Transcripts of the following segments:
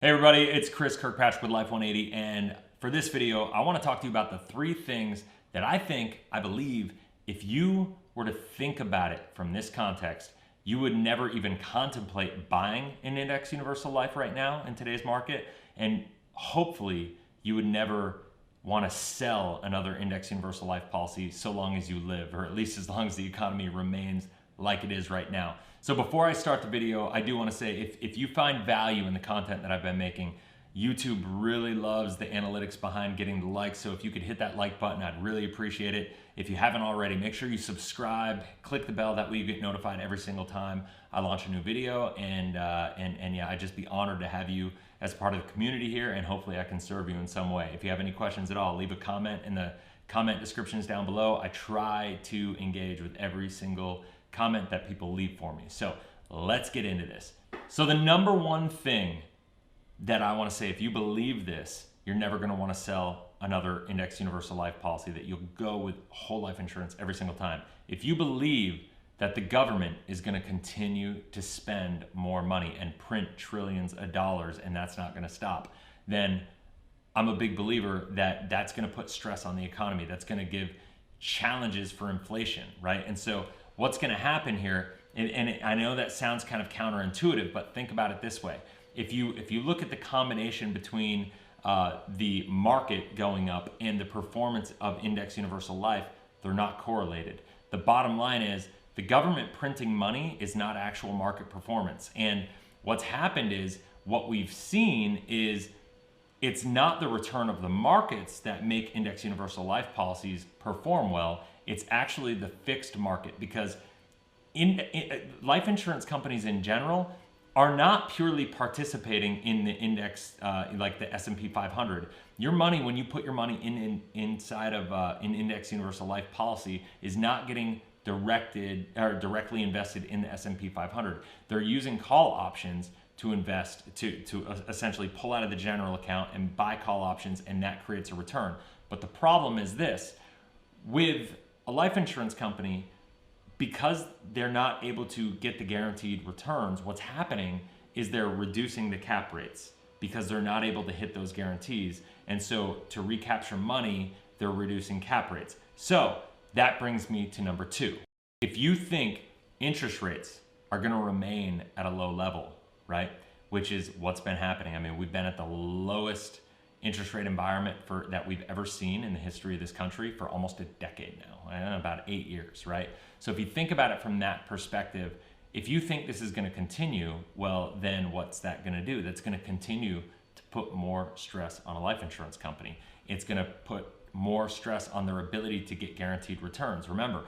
Hey everybody, it's Chris Kirkpatrick with Life 180, and for this video, I want to talk to you about the three things that I believe, if you were to think about it from this context, you would never even contemplate buying an index universal life right now in today's market, and hopefully you would never want to sell another index universal life policy so long as you live, or at least as long as the economy remains like it is right now. So before I start the video, I do want to say if you find value in the content that I've been making, YouTube really loves the analytics behind getting the likes. So if you could hit that like button, I'd really appreciate it. If you haven't already, make sure you subscribe, click the bell, that way you get notified every single time I launch a new video. And yeah, I'd just be honored to have you as part of the community here, and hopefully I can serve you in some way. If you have any questions at all, leave a comment in the comment descriptions down below. I try to engage with every single comment that people leave for me. So let's get into this. So the number one thing that I want to say, if you believe this, you're never going to want to sell another index universal life policy, that you'll go with whole life insurance every single time. If you believe that the government is going to continue to spend more money and print trillions of dollars and that's not going to stop, then I'm a big believer that that's going to put stress on the economy. That's going to give challenges for inflation, right? And so what's going to happen here, and I know that sounds kind of counterintuitive, but think about it this way. If you look at the combination between the market going up and the performance of index universal life, they're not correlated. The bottom line is the government printing money is not actual market performance. And what's happened is, what we've seen is, it's not the return of the markets that make index universal life policies perform well. It's actually the fixed market, because life insurance companies in general are not purely participating in the index like the S&P 500. Your money, when you put your money inside of an index universal life policy, is not getting directly invested in the S&P 500. They're using call options to invest, to essentially pull out of the general account and buy call options, and that creates a return. But the problem is this: with a life insurance company, because they're not able to get the guaranteed returns, what's happening is they're reducing the cap rates because they're not able to hit those guarantees. And so to recapture money, they're reducing cap rates. So that brings me to number two. If you think interest rates are going to remain at a low level, right, which is what's been happening. I mean, we've been at the lowest interest rate environment that we've ever seen in the history of this country for almost a decade now, about 8 years, right? So if you think about it from that perspective, if you think this is going to continue, well, then what's that going to do? That's going to continue to put more stress on a life insurance company. It's going to put more stress on their ability to get guaranteed returns. Remember,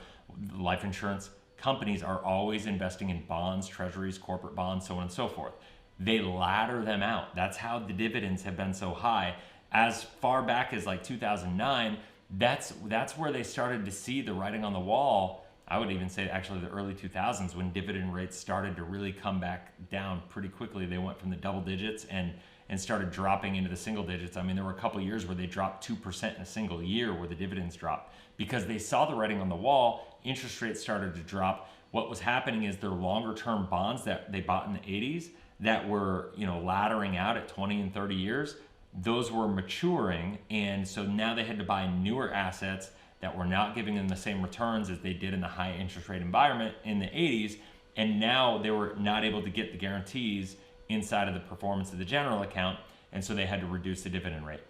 life insurance companies are always investing in bonds, treasuries, corporate bonds, so on and so forth. They ladder them out. That's how the dividends have been so high. As far back as like 2009, that's where they started to see the writing on the wall. I would even say actually the early 2000s, when dividend rates started to really come back down pretty quickly. They went from the double digits and started dropping into the single digits. I mean, there were a couple of years where they dropped 2% in a single year, where the dividends dropped, because they saw the writing on the wall. Interest rates started to drop. What was happening is their longer term bonds that they bought in the 80s that were, laddering out at 20 and 30 years, those were maturing. And so now they had to buy newer assets that were not giving them the same returns as they did in the high interest rate environment in the 80s. And now they were not able to get the guarantees inside of the performance of the general account. And so they had to reduce the dividend rate.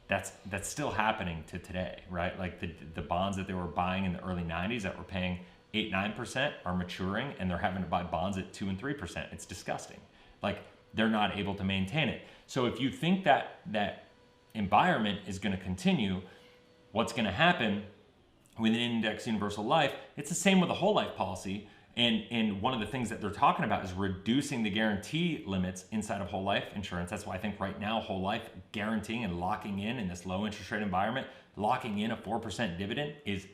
That's still happening to today, right? Like the bonds that they were buying in the early 90s that were paying 8-9% are maturing, and they're having to buy bonds at 2 and 3%. It's disgusting. Like, they're not able to maintain it. So if you think that environment is going to continue, what's going to happen with an index universal life, it's the same with a whole life policy. And one of the things that they're talking about is reducing the guarantee limits inside of whole life insurance. That's why I think right now whole life guaranteeing and locking in this low interest rate environment, locking in a 4% dividend is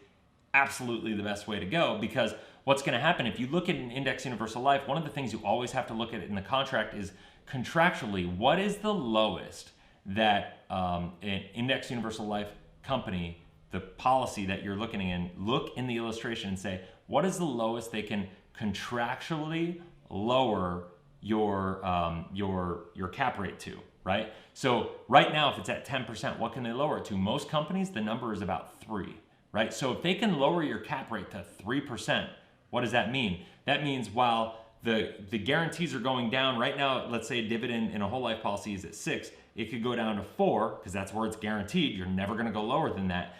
absolutely the best way to go. Because what's going to happen if you look at an index universal life, one of the things you always have to look at in the contract is contractually, what is the lowest that an index universal life company, the policy that you're looking in, look in the illustration and say, what is the lowest they can contractually lower your cap rate to, right? So right now, if it's at 10%, what can they lower it to? Most companies, the number is about 3, right? So if they can lower your cap rate to 3%, what does that mean? That means while the guarantees are going down right now, let's say a dividend in a whole life policy is at 6, it could go down to 4 because that's where it's guaranteed. You're never going to go lower than that.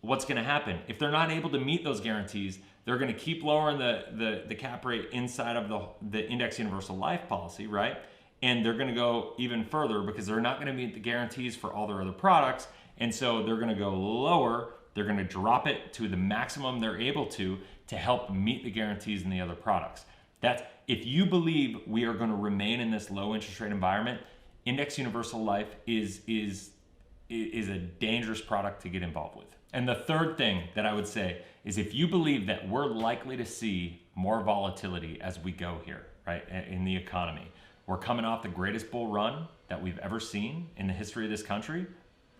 What's going to happen? If they're not able to meet those guarantees, they're going to keep lowering the cap rate inside of the index universal life policy, right? And they're going to go even further because they're not going to meet the guarantees for all their other products. And so they're going to go lower. They're going to drop it to the maximum they're able to help meet the guarantees in the other products. That's, if you believe we are going to remain in this low interest rate environment, index universal life is a dangerous product to get involved with. And the third thing that I would say is if you believe that we're likely to see more volatility as we go here, right, in the economy. We're coming off the greatest bull run that we've ever seen in the history of this country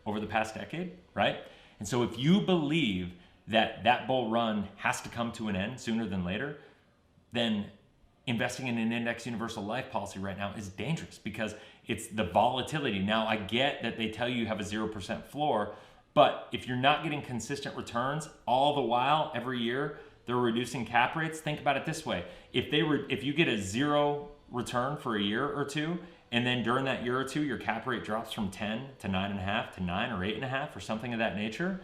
over the past decade, right? And so if you believe that that bull run has to come to an end sooner than later, then investing in an index universal life policy right now is dangerous because it's the volatility. Now, I get that they tell you have a 0% floor, but if you're not getting consistent returns all the while, every year, they're reducing cap rates. Think about it this way. If you get a 0 return for a year or two, and then during that year or two, your cap rate drops from 10 to 9.5 to 9 or 8.5 or something of that nature,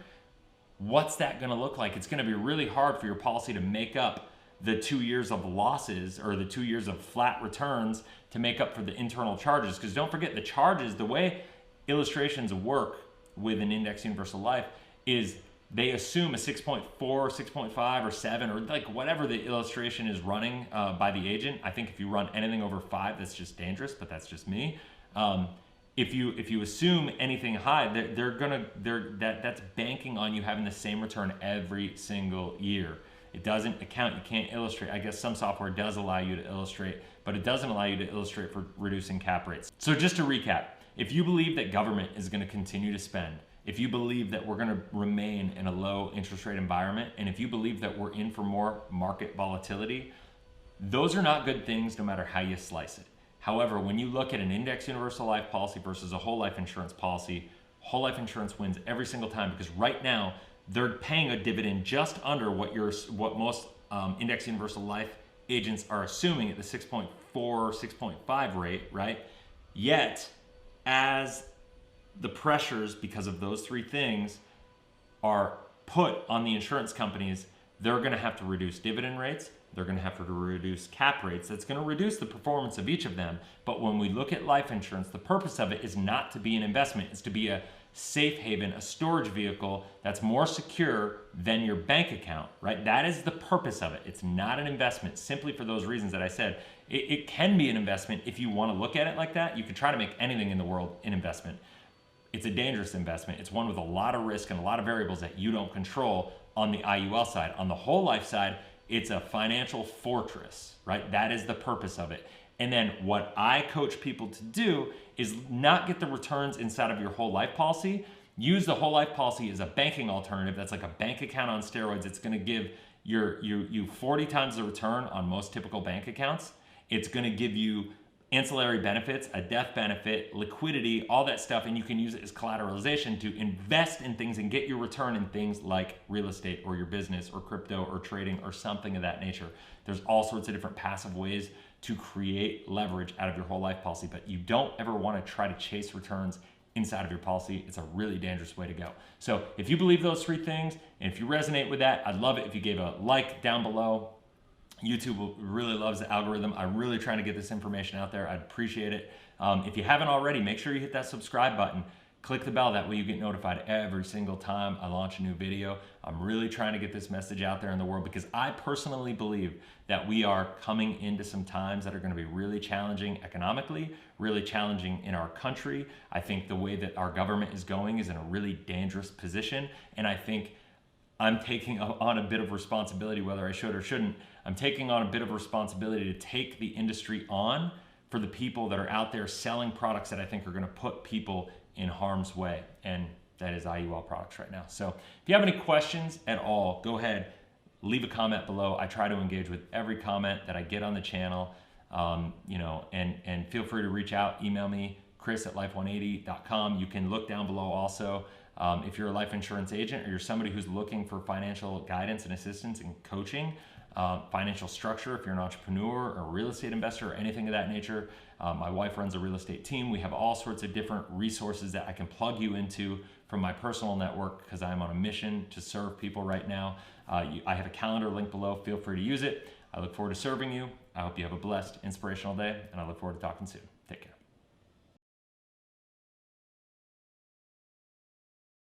what's that going to look like? It's going to be really hard for your policy to make up the 2 years of losses or the 2 years of flat returns to make up for the internal charges. Because don't forget, the charges, the way illustrations work with an index universal life is they assume a 6.4, 6.5, or 7, or like whatever the illustration is running by the agent. I think if you run anything over 5, that's just dangerous, but that's just me. If you assume anything high, that's banking on you having the same return every single year. It doesn't account, you can't illustrate. I guess some software does allow you to illustrate, but it doesn't allow you to illustrate for reducing cap rates. So just to recap, if you believe that government is going to continue to spend, if you believe that we're going to remain in a low interest rate environment, and if you believe that we're in for more market volatility, those are not good things no matter how you slice it. However, when you look at an index universal life policy versus a whole life insurance policy, whole life insurance wins every single time because right now they're paying a dividend just under what most index universal life agents are assuming at the 6.4, 6.5 rate, right? Yet, as the pressures because of those three things are put on the insurance companies, they're going to have to reduce dividend rates. They're going to have to reduce cap rates. That's going to reduce the performance of each of them. But when we look at life insurance, the purpose of it is not to be an investment. It's to be a safe haven, a storage vehicle that's more secure than your bank account, right? That is the purpose of it. It's not an investment simply for those reasons that I said. It can be an investment if you want to look at it like that. You can try to make anything in the world an investment. It's a dangerous investment. It's one with a lot of risk and a lot of variables that you don't control on the IUL side. On the whole life side, it's a financial fortress, right? That is the purpose of it. And then what I coach people to do is not get the returns inside of your whole life policy. Use the whole life policy as a banking alternative. That's like a bank account on steroids. It's going to give you 40 times the return on most typical bank accounts. It's going to give you ancillary benefits, a death benefit, liquidity, all that stuff, and you can use it as collateralization to invest in things and get your return in things like real estate or your business or crypto or trading or something of that nature. There's all sorts of different passive ways to create leverage out of your whole life policy, but you don't ever want to try to chase returns inside of your policy. It's a really dangerous way to go. So if you believe those three things, and if you resonate with that, I'd love it if you gave a like down below. YouTube really loves the algorithm. I'm really trying to get this information out there. I'd appreciate it. If you haven't already, make sure you hit that subscribe button. Click the bell. That way you get notified every single time I launch a new video. I'm really trying to get this message out there in the world because I personally believe that we are coming into some times that are going to be really challenging economically, really challenging in our country. I think the way that our government is going is in a really dangerous position. And I think I'm taking on a bit of responsibility, whether I should or shouldn't. I'm taking on a bit of responsibility to take the industry on for the people that are out there selling products that I think are going to put people in harm's way. And that is IUL products right now. So if you have any questions at all, go ahead, leave a comment below. I try to engage with every comment that I get on the channel, and feel free to reach out, email me, chris@life180.com. You can look down below also. If you're a life insurance agent or you're somebody who's looking for financial guidance and assistance and coaching, financial structure, if you're an entrepreneur or a real estate investor or anything of that nature, my wife runs a real estate team. We have all sorts of different resources that I can plug you into from my personal network because I'm on a mission to serve people right now. I have a calendar link below. Feel free to use it. I look forward to serving you. I hope you have a blessed, inspirational day, and I look forward to talking soon.